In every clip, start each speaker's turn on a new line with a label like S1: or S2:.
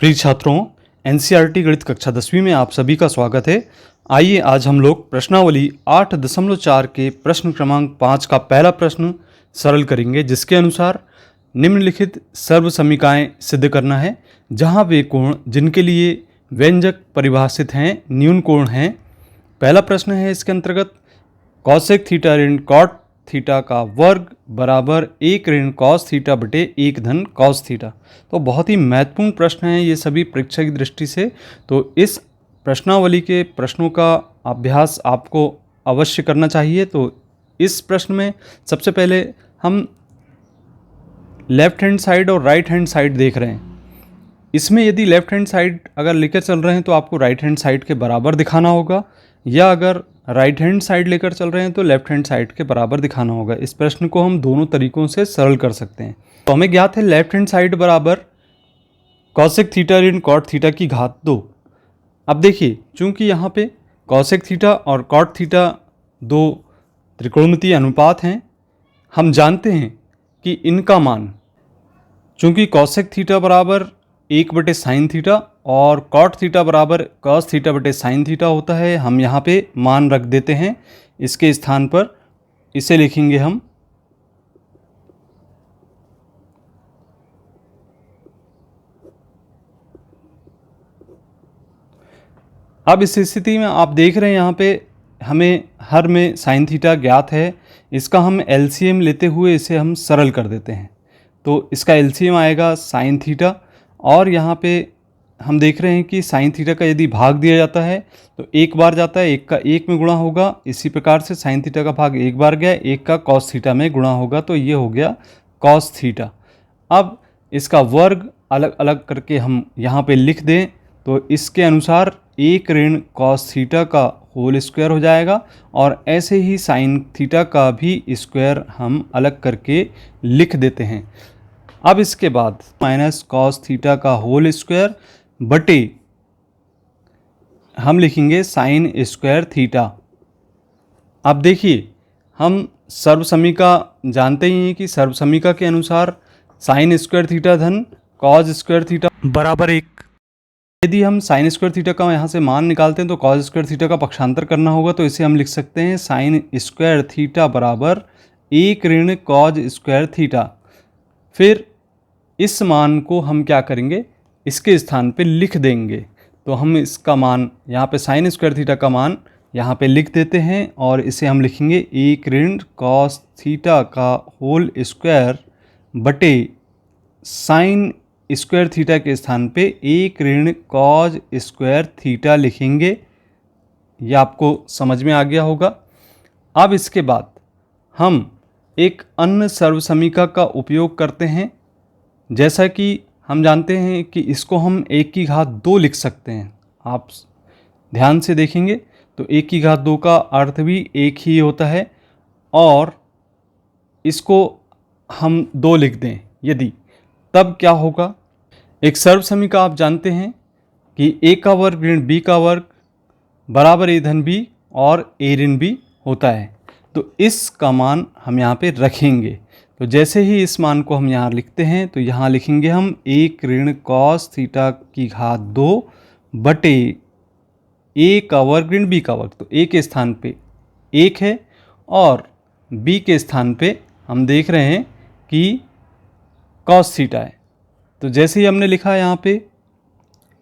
S1: प्रिय छात्रों, एनसीईआरटी गणित कक्षा 10वीं में आप सभी का स्वागत है। आइए आज हम लोग प्रश्नावली 8.4 के प्रश्न क्रमांक 5 का पहला प्रश्न सरल करेंगे, जिसके अनुसार निम्नलिखित सर्वसमीकाएं सिद्ध करना है जहां वे कोण जिनके लिए व्यंजक परिभाषित हैं न्यून कोण हैं। पहला प्रश्न है इसके अंतर्गत कॉसेक थीटा ऋण कॉट थीटा का वर्ग बराबर 1 ऋण कॉस थीटा बटे 1 धन कॉस थीटा। तो बहुत ही महत्वपूर्ण प्रश्न है ये सभी परीक्षा की दृष्टि से। तो इस प्रश्नावली के प्रश्नों का अभ्यास आपको अवश्य करना चाहिए। तो इस प्रश्न में सबसे पहले हम लेफ्ट हैंड साइड और राइट हैंड साइड देख रहे हैं। इसमें यदि लेफ्ट हैंड साइड अगर लेकर चल रहे हैं तो आपको राइट हैंड साइड के बराबर दिखाना होगा, या अगर राइट हैंड साइड लेकर चल रहे हैं तो लेफ्ट हैंड साइड के बराबर दिखाना होगा। इस प्रश्न को हम दोनों तरीकों से सरल कर सकते हैं। तो हमें ज्ञात है लेफ्ट हैंड साइड बराबर कॉसेक थीटा ऋण कॉट थीटा की घात 2। अब देखिए, चूंकि यहाँ पे कॉसेक थीटा और कॉट थीटा दो त्रिकोणमितीय अनुपात हैं, हम जानते हैं कि इनका मान, चूंकि कॉसेक थीटा बराबर 1 बटे साइन थीटा और कॉट थीटा बराबर कॉस थीटा बटे साइन थीटा होता है, हम यहाँ पे मान रख देते हैं। इसके स्थान पर इसे लिखेंगे हम अब इस स्थिति में आप देख रहे हैं यहाँ पे हमें हर में साइन थीटा ज्ञात है। इसका हम एलसीएम लेते हुए इसे हम सरल कर देते हैं। तो इसका एलसीएम आएगा साइन थीटा, और यहाँ पे हम देख रहे हैं कि साइन थीटा का यदि भाग दिया जाता है तो एक बार जाता है, एक का एक में गुणा होगा। इसी प्रकार से साइन थीटा का भाग एक बार गया, एक का कॉस थीटा में गुणा होगा, तो ये हो गया कॉस थीटा। अब इसका वर्ग अलग अलग करके हम यहाँ पे लिख दें तो इसके अनुसार 1 ऋण कॉस थीटा का होल स्क्वायर हो जाएगा, और ऐसे ही साइन थीटा का भी स्क्वायर हम अलग करके लिख देते हैं। अब इसके बाद माइनस कॉस थीटा का होल स्क्वायर बटे हम लिखेंगे साइन स्क्वायर थीटा। अब देखिए, हम सर्वसमीका जानते ही हैं कि सर्वसमीका के अनुसार साइन स्क्वायर थीटा धन कॉस स्क्वायर थीटा बराबर 1। यदि हम साइन स्क्वायर थीटा का यहाँ से मान निकालते हैं तो कॉस स्क्वायर थीटा का पक्षांतर करना होगा, तो इसे हम लिख सकते हैं साइन स्क्वायर थीटा बराबर 1 ऋण कॉस स्क्वायर थीटा। फिर इस मान को हम क्या करेंगे, इसके स्थान पे लिख देंगे। तो हम इसका मान यहाँ पे साइन स्क्वायर थीटा का मान यहाँ पे लिख देते हैं, और इसे हम लिखेंगे 1 ऋण कॉस थीटा का होल स्क्वायर बटे साइन स्क्वायर थीटा के स्थान पे 1 ऋण कॉस स्क्वायर थीटा लिखेंगे। ये आपको समझ में आ गया होगा। अब इसके बाद हम एक अन्य सर्वसमीका का उपयोग करते हैं। जैसा कि हम जानते हैं कि इसको हम 1 की घात 2 लिख सकते हैं। आप ध्यान से देखेंगे तो 1 की घात 2 का अर्थ भी एक ही होता है, और इसको हम 2 लिख दें यदि, तब क्या होगा। एक सर्वसमीका आप जानते हैं कि a का वर्ग ऋण b का वर्ग बराबर a धन b और a ऋण b होता है। तो इसका मान हम यहाँ पे रखेंगे। तो जैसे ही इस मान को हम यहाँ लिखते हैं तो यहाँ लिखेंगे हम 1 ऋण कॉस थीटा की घात 2 बटे a का वर्ग ऋण b का वर्ग। तो a के स्थान पे 1 है और b के स्थान पे हम देख रहे हैं कि कॉस थीटा है। तो जैसे ही हमने लिखा यहाँ पे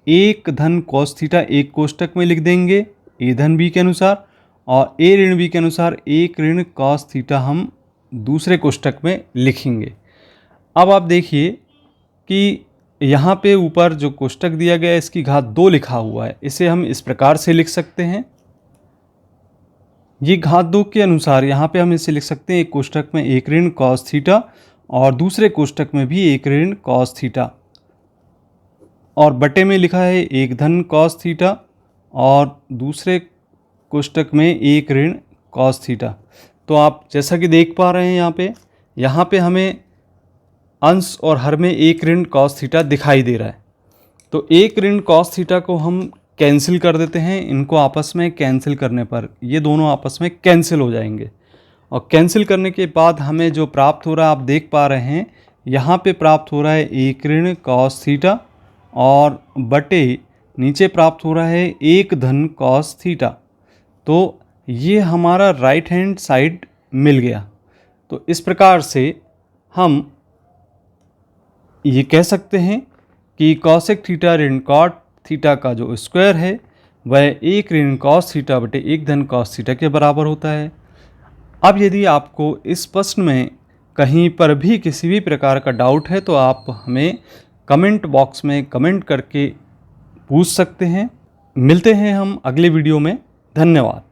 S1: 1 धन कॉस थीटा एक कोष्टक में लिख देंगे a धन b के अनुसार, और a ऋण b के अनुसार 1 ऋण कॉस थीटा हम दूसरे कोष्टक में लिखेंगे। अब आप देखिए कि यहाँ पे ऊपर जो कोष्टक दिया गया है इसकी घात 2 लिखा हुआ है, इसे हम इस प्रकार से लिख सकते हैं। ये घात 2 के अनुसार यहाँ पे हम इसे लिख सकते हैं, एक कोष्टक में 1 ऋण कॉस थीटा और दूसरे कोष्टक में भी 1 ऋण कॉस थीटा, और बटे में लिखा है 1 धन कॉस थीटा और दूसरे कोष्टक में 1 ऋण कॉस थीटा। तो आप जैसा कि देख पा रहे हैं यहाँ पे हमें अंश और हर में 1 ऋण कॉस थीटा दिखाई दे रहा है। तो 1 ऋण कॉस थीटा को हम कैंसिल कर देते हैं। इनको आपस में कैंसिल करने पर ये दोनों आपस में कैंसिल हो जाएंगे, और कैंसिल करने के बाद हमें जो प्राप्त हो रहा है आप देख पा रहे हैं, यहाँ पे प्राप्त हो रहा है 1 ऋण कॉस थीटा और बटे नीचे प्राप्त हो रहा है 1 धन कॉस थीटा। तो ये हमारा राइट हैंड साइड मिल गया। तो इस प्रकार से हम ये कह सकते हैं कि कॉसेक थीटा ऋण कॉट थीटा का जो स्क्वायर है वह 1 ऋण कॉस थीटा बटे 1 धन कॉस थीटा के बराबर होता है। अब यदि आपको इस प्रश्न में कहीं पर भी किसी भी प्रकार का डाउट है तो आप हमें कमेंट बॉक्स में कमेंट करके पूछ सकते हैं। मिलते हैं हम अगले वीडियो में। धन्यवाद।